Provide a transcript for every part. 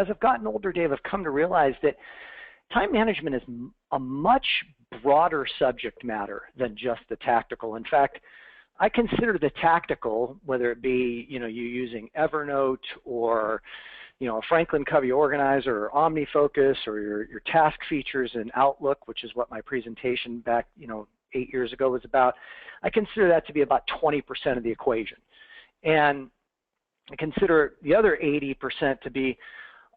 as I've gotten older, Dave, I've come to realize that time management is a much broader subject matter than just the tactical. In fact, I consider the tactical, whether it be, you using Evernote or, a Franklin Covey organizer or OmniFocus or your task features in Outlook, which is what my presentation back, 8 years ago was about. I consider that to be about 20% of the equation. And I consider the other 80% to be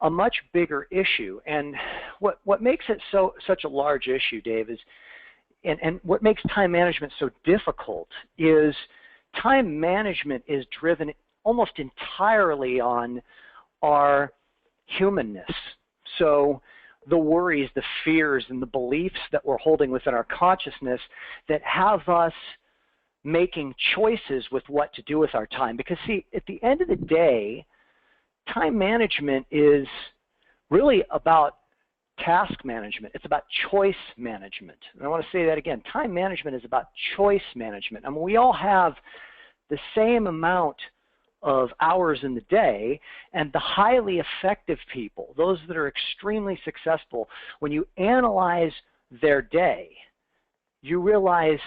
a much bigger issue. And what makes it such a large issue, Dave, is and what makes time management so difficult is time management is driven almost entirely on our humanness. So the worries, the fears, and the beliefs that we're holding within our consciousness that have us making choices with what to do with our time. Because see, at the end of the day, time management is really about task management. It's about choice management. And I want to say that again. Time management is about choice management. I mean, we all have the same amount of hours in the day, and the highly effective people, those that are extremely successful, when you analyze their day, you realize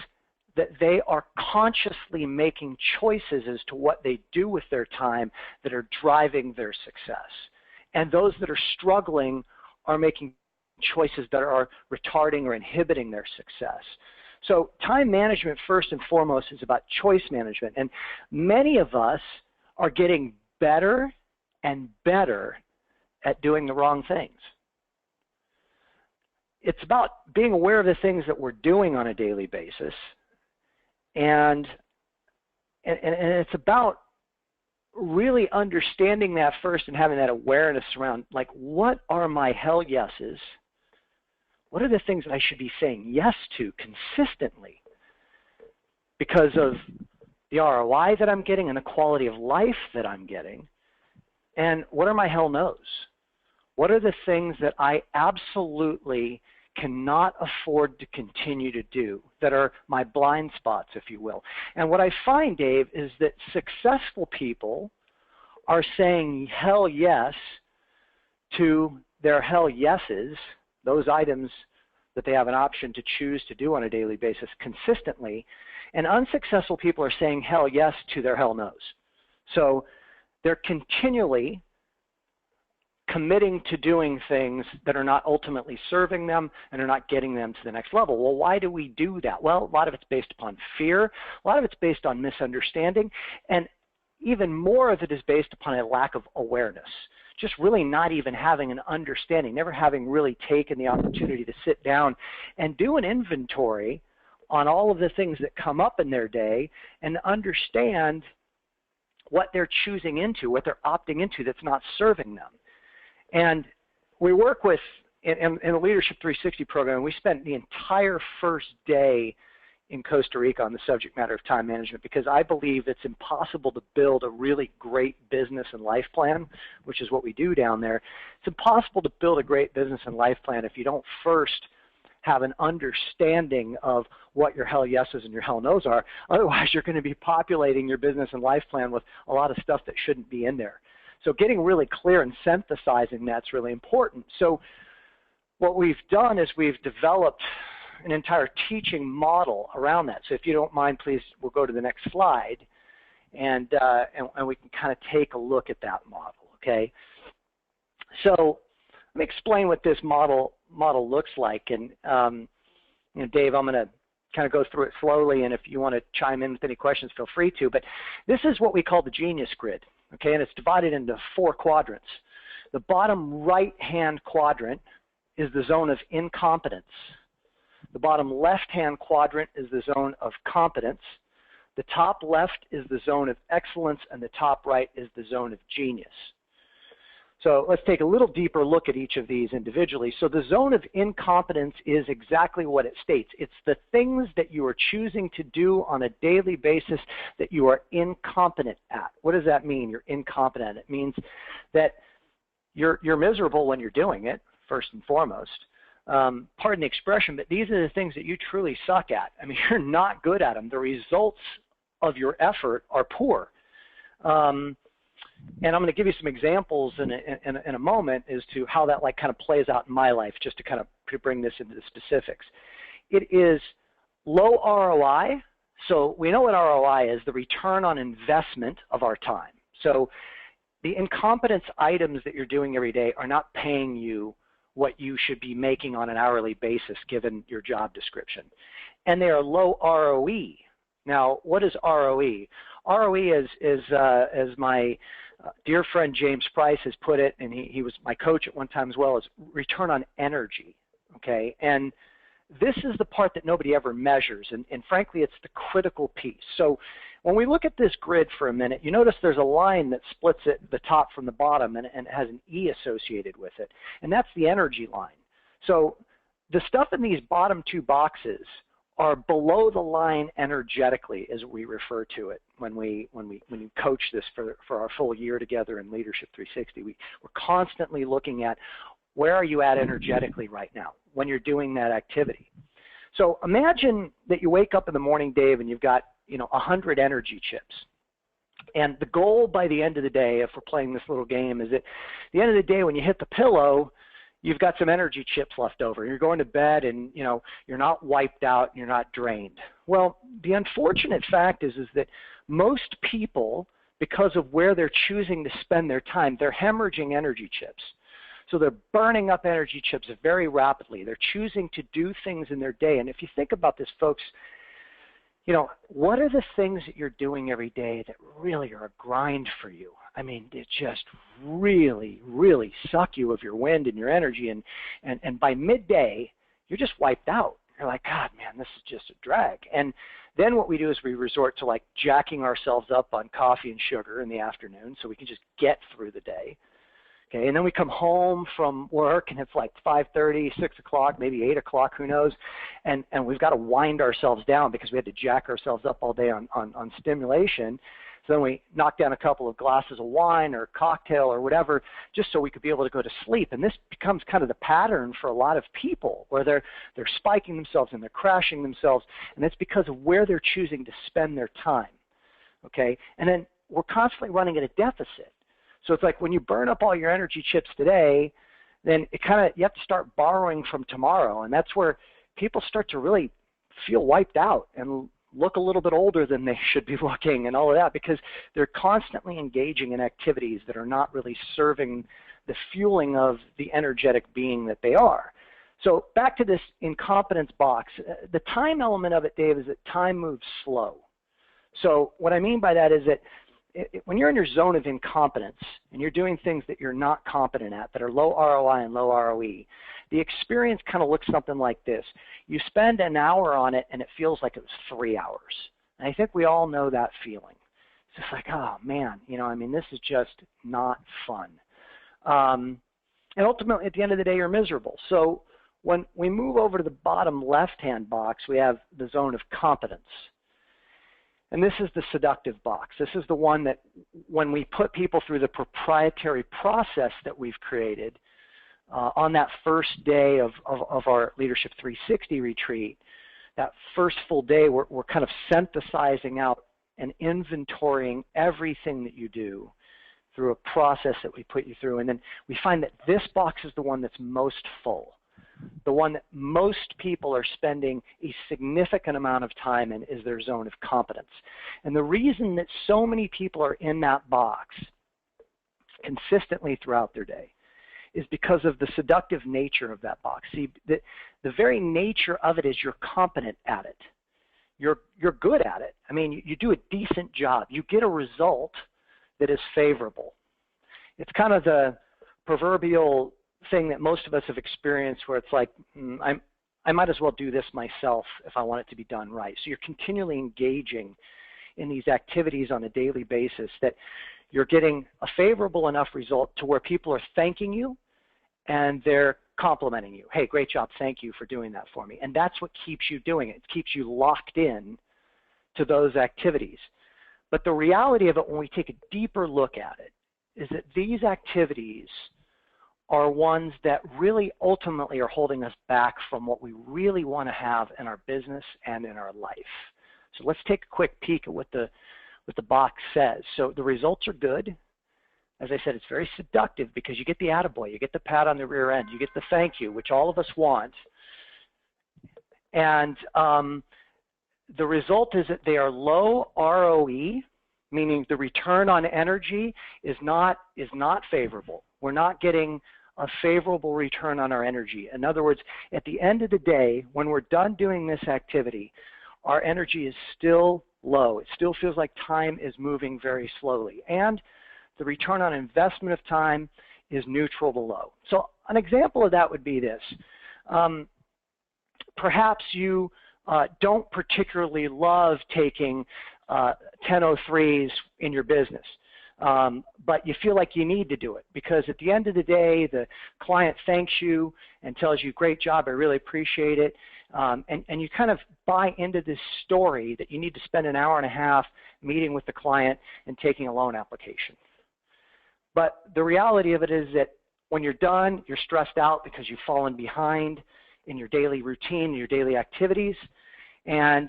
that they are consciously making choices as to what they do with their time that are driving their success. And those that are struggling are making choices that are retarding or inhibiting their success. So time management, first and foremost, is about choice management. And many of us are getting better and better at doing the wrong things. It's about being aware of the things that we're doing on a daily basis. And it's about really understanding that first and having that awareness around, like, what are my hell yeses? What are the things that I should be saying yes to consistently because of the ROI that I'm getting and the quality of life that I'm getting? And what are my hell no's? What are the things that I absolutely cannot afford to continue to do, that are my blind spots, if you will? And what I find, Dave, is that successful people are saying hell yes to their hell yeses, those items that they have an option to choose to do on a daily basis consistently, and unsuccessful people are saying hell yes to their hell no's. So they're continually committing to doing things that are not ultimately serving them and are not getting them to the next level. Well, why do we do that? Well, a lot of it's based upon fear. A lot of it's based on misunderstanding. And even more of it is based upon a lack of awareness. Just really not even having an understanding, never having really taken the opportunity to sit down and do an inventory on all of the things that come up in their day and understand what they're choosing into, what they're opting into that's not serving them. And we work with, in the Leadership 360 program, we spent the entire first day in Costa Rica on the subject matter of time management, because I believe it's impossible to build a really great business and life plan, which is what we do down there. It's impossible to build a great business and life plan if you don't first have an understanding of what your hell yeses and your hell no's are. Otherwise, you're going to be populating your business and life plan with a lot of stuff that shouldn't be in there. So getting really clear and synthesizing that's really important. So what we've done is we've developed an entire teaching model around that. So if you don't mind, please, we'll go to the next slide, and we can kind of take a look at that model, okay? So let me explain what this model looks like. And Dave, I'm going to kind of go through it slowly, and if you want to chime in with any questions, feel free to. But this is what we call the genius grid, okay? And it's divided into 4 quadrants. The bottom right-hand quadrant is the zone of incompetence. The bottom left-hand quadrant is the zone of competence. The top left is the zone of excellence, and the top right is the zone of genius. So let's take a little deeper look at each of these individually. So the zone of incompetence is exactly what it states. It's the things that you are choosing to do on a daily basis that you are incompetent at. What does that mean, you're incompetent? It means that you're miserable when you're doing it, first and foremost. Pardon the expression, but these are the things that you truly suck at. I mean, you're not good at them. The results of your effort are poor. And I'm going to give you some examples in a moment as to how that like kind of plays out in my life, just to kind of bring this into the specifics. It is low ROI. So we know what ROI is, the return on investment of our time. So the incompetence items that you're doing every day are not paying you what you should be making on an hourly basis given your job description. And they are low ROE. Now, what is ROE? ROE is as my dear friend James Price has put it, and he was my coach at one time as well, is return on energy, okay? And this is the part that nobody ever measures, and frankly, it's the critical piece. So when we look at this grid for a minute, you notice there's a line that splits it, the top from the bottom, and it has an E associated with it, and that's the energy line. So the stuff in these bottom two boxes are below the line energetically, as we refer to it when we coach this for our full year together in Leadership 360. We're constantly looking at where are you at energetically right now when you're doing that activity. So imagine that you wake up in the morning, Dave, and you've got 100 energy chips. And the goal by the end of the day, if we're playing this little game, is that at the end of the day when you hit the pillow, you've got some energy chips left over. You're going to bed and you're not wiped out, you're not drained. Well, the unfortunate fact is that most people, because of where they're choosing to spend their time, they're hemorrhaging energy chips. So they're burning up energy chips very rapidly. They're choosing to do things in their day. And if you think about this, folks, what are the things that you're doing every day that really are a grind for you? I mean, they just really, really suck you of your wind and your energy. And by midday, you're just wiped out. You're like, God, man, this is just a drag. And then what we do is we resort to like jacking ourselves up on coffee and sugar in the afternoon so we can just get through the day. Okay, and then we come home from work and it's like 5:30, 6 o'clock, maybe 8 o'clock, who knows, and we've got to wind ourselves down because we had to jack ourselves up all day on stimulation. So then we knock down a couple of glasses of wine or cocktail or whatever just so we could be able to go to sleep. And this becomes kind of the pattern for a lot of people where they're spiking themselves and they're crashing themselves, and it's because of where they're choosing to spend their time. Okay, and then we're constantly running at a deficit. So it's like when you burn up all your energy chips today, then you have to start borrowing from tomorrow. And that's where people start to really feel wiped out and look a little bit older than they should be looking and all of that because they're constantly engaging in activities that are not really serving the fueling of the energetic being that they are. So back to this incompetence box. The time element of it, Dave, is that time moves slow. So what I mean by that is that when you're in your zone of incompetence and you're doing things that you're not competent at, that are low ROI and low ROE, the experience kind of looks something like this. You spend an hour on it and it feels like it was 3 hours. And I think we all know that feeling. It's just like, oh man, this is just not fun. And ultimately at the end of the day, you're miserable. So when we move over to the bottom left-hand box, we have the zone of competence. And this is the seductive box. This is the one that when we put people through the proprietary process that we've created on that first day of our Leadership 360 retreat, that first full day, we're kind of synthesizing out and inventorying everything that you do through a process that we put you through. And then we find that this box is the one that's most full. The one that most people are spending a significant amount of time in is their zone of competence. And the reason that so many people are in that box consistently throughout their day is because of the seductive nature of that box. See, the very nature of it is you're competent at it. You're good at it. I mean, you do a decent job. You get a result that is favorable. It's kind of the proverbial thing that most of us have experienced where it's like, I might as well do this myself if I want it to be done right. So you're continually engaging in these activities on a daily basis that you're getting a favorable enough result to where people are thanking you and they're complimenting you. Hey, great job. Thank you for doing that for me. And that's what keeps you doing it. It keeps you locked in to those activities. But the reality of it, when we take a deeper look at it, is that these activities are ones that really ultimately are holding us back from what we really want to have in our business and in our life. So let's take a quick peek at what the box says. So the results are good. As I said, it's very seductive because you get the attaboy, you get the pat on the rear end, you get the thank you, which all of us want. And the result is that they are low ROE, meaning the return on energy is not favorable. We're not getting a favorable return on our energy. In other words, at the end of the day, when we're done doing this activity, our energy is still low. It still feels like time is moving very slowly. And the return on investment of time is neutral to low. So an example of that would be this. Perhaps you don't particularly love taking 1003s in your business, but you feel like you need to do it because at the end of the day, the client thanks you and tells you, great job, I really appreciate it. And you kind of buy into this story that you need to spend an hour and a half meeting with the client and taking a loan application. But the reality of it is that when you're done, you're stressed out because you've fallen behind in your daily routine, your daily activities, and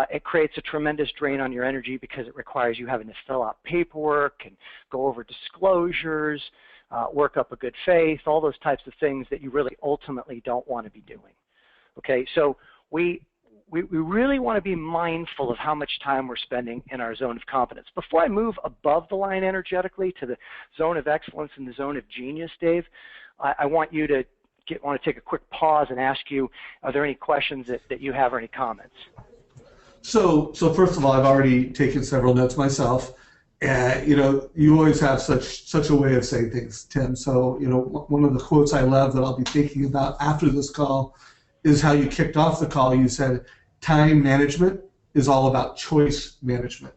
it creates a tremendous drain on your energy because it requires you having to fill out paperwork and go over disclosures, work up a good faith, all those types of things that you really ultimately don't want to be doing. Okay, so we really want to be mindful of how much time we're spending in our zone of competence. Before I move above the line energetically to the zone of excellence and the zone of genius, Dave, I want you to want to take a quick pause and ask you, are there any questions that you have or any comments? So first of all, I've already taken several notes myself. You know, you always have such a way of saying things, Tim. So, you know, one of the quotes I love that I'll be thinking about after this call is how you kicked off the call. You said, time management is all about choice management.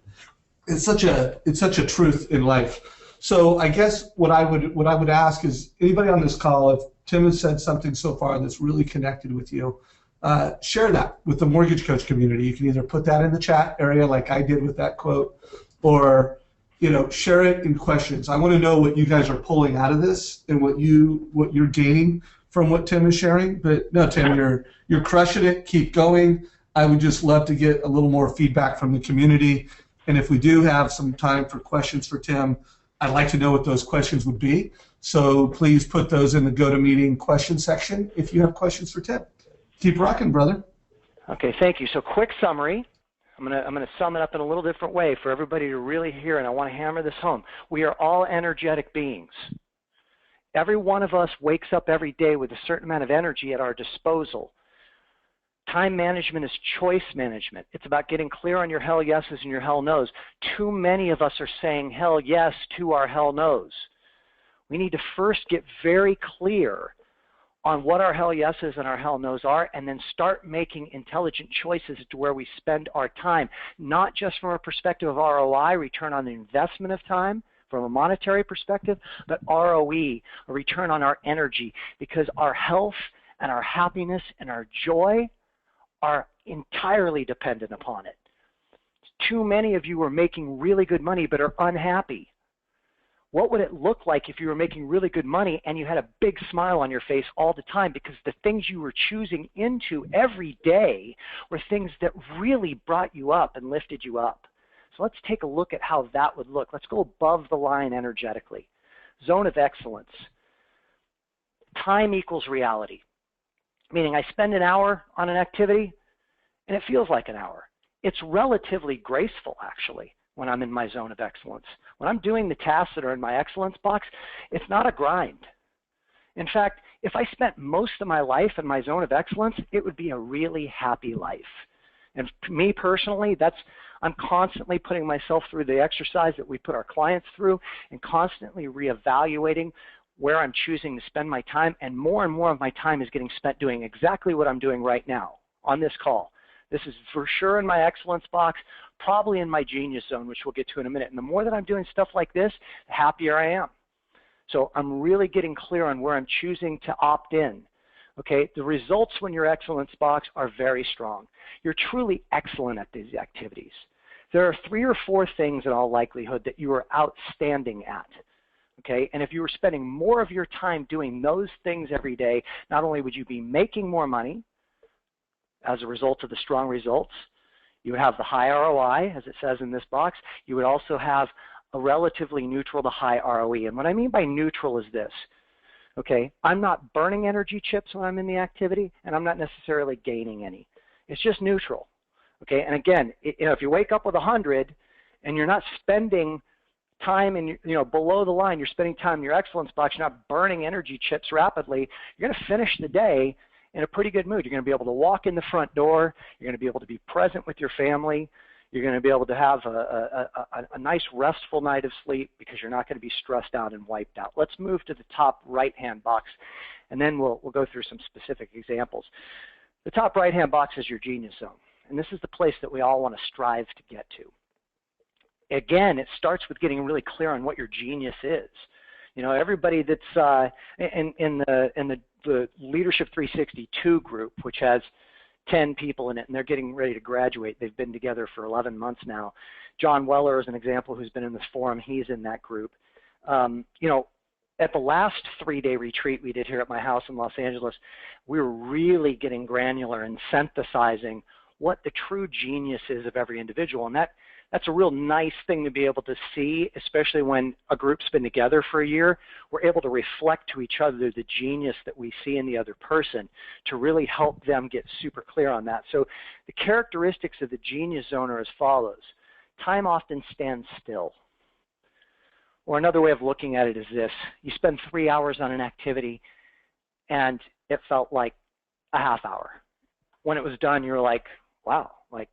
It's such a truth in life. So I guess what I would ask is, anybody on this call, if Tim has said something so far that's really connected with you, share that with the mortgage coach community. You can either put that in the chat area like I did with that quote, or, you know, share it in questions. I want to know what you guys are pulling out of this and what you're gaining from what Tim is sharing. But no, Tim, you're crushing it. Keep going. I would just love to get a little more feedback from the community. And if we do have some time for questions for Tim, I'd like to know what those questions would be. So please put those in the GoToMeeting question section if you have questions for Tim. Keep rocking, brother. Okay, thank you. So quick summary. I'm gonna sum it up in a little different way for everybody to really hear, and I want to hammer this home. We are all energetic beings. Every one of us wakes up every day with a certain amount of energy at our disposal. Time management is choice management. It's about getting clear on your hell yeses and your hell nos. Too many of us are saying hell yes to our hell nos. We need to first get very clear on what our hell yeses and our hell nos are, and then start making intelligent choices as to where we spend our time, not just from a perspective of ROI, return on the investment of time, from a monetary perspective, but ROE, a return on our energy, because our health and our happiness and our joy are entirely dependent upon it. Too many of you are making really good money but are unhappy. What would it look like if you were making really good money and you had a big smile on your face all the time because the things you were choosing into every day were things that really brought you up and lifted you up? So let's take a look at how that would look. Let's go above the line energetically. Zone of excellence. Time equals reality. Meaning I spend an hour on an activity and it feels like an hour. It's relatively graceful, actually, when I'm in my zone of excellence. When I'm doing the tasks that are in my excellence box, it's not a grind. In fact, if I spent most of my life in my zone of excellence, it would be a really happy life. And for me personally, I'm constantly putting myself through the exercise that we put our clients through and constantly reevaluating where I'm choosing to spend my time, and more of my time is getting spent doing exactly what I'm doing right now on this call. This is for sure in my excellence box, probably in my genius zone, which we'll get to in a minute. And the more that I'm doing stuff like this, the happier I am. So I'm really getting clear on where I'm choosing to opt in. Okay, the results when your excellence box are very strong. You're truly excellent at these activities. There are 3 or 4 things in all likelihood that you are outstanding at. Okay, and if you were spending more of your time doing those things every day, not only would you be making more money as a result of the strong results, you would have the high ROI, as it says in this box. You would also have a relatively neutral to high ROE. And what I mean by neutral is this. Okay, I'm not burning energy chips when I'm in the activity, and I'm not necessarily gaining any. It's just neutral. Okay, and again, if you wake up with 100 and you're not spending time in, below the line, you're spending time in your excellence box, you're not burning energy chips rapidly, you're going to finish the day in a pretty good mood. You're going to be able to walk in the front door, you're going to be able to be present with your family, you're going to be able to have a nice restful night of sleep because you're not going to be stressed out and wiped out. Let's move to the top right-hand box, and then we'll go through some specific examples. The top right-hand box is your genius zone, and this is the place that we all want to strive to get to. Again, it starts with getting really clear on what your genius is. Everybody that's in the Leadership 362 group, which has 10 people in it, and they're getting ready to graduate. They've been together for 11 months now. John Weller is an example who's been in this forum. He's in that group. At the last 3-day retreat we did here at my house in Los Angeles, we were really getting granular and synthesizing what the true genius is of every individual. And that's a real nice thing to be able to see, especially when a group's been together for a year. We're able to reflect to each other the genius that we see in the other person to really help them get super clear on that. So the characteristics of the genius zone are as follows. Time often stands still. Or another way of looking at it is this. You spend 3 hours on an activity and it felt like a half hour. When it was done, you were like, wow, like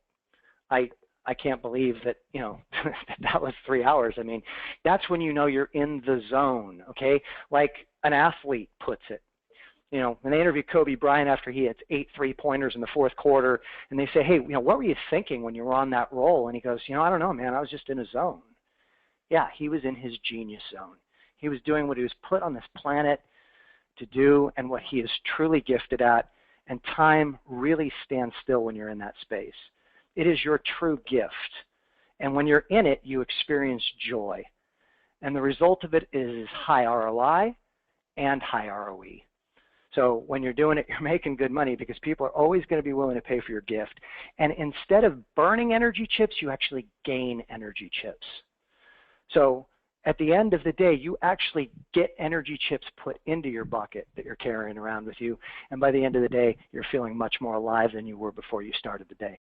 I can't believe that, that was 3 hours. I mean, that's when you know you're in the zone, okay? Like an athlete puts it. When they interview Kobe Bryant after he hits 8 3-pointers in the fourth quarter, and they say, hey, what were you thinking when you were on that roll? And he goes, I don't know, man, I was just in a zone. Yeah, he was in his genius zone. He was doing what he was put on this planet to do and what he is truly gifted at, and time really stands still when you're in that space. It is your true gift, and when you're in it, you experience joy, and the result of it is high ROI and high ROE. So when you're doing it, you're making good money because people are always going to be willing to pay for your gift, and instead of burning energy chips, you actually gain energy chips. So at the end of the day, you actually get energy chips put into your bucket that you're carrying around with you, and by the end of the day, you're feeling much more alive than you were before you started the day.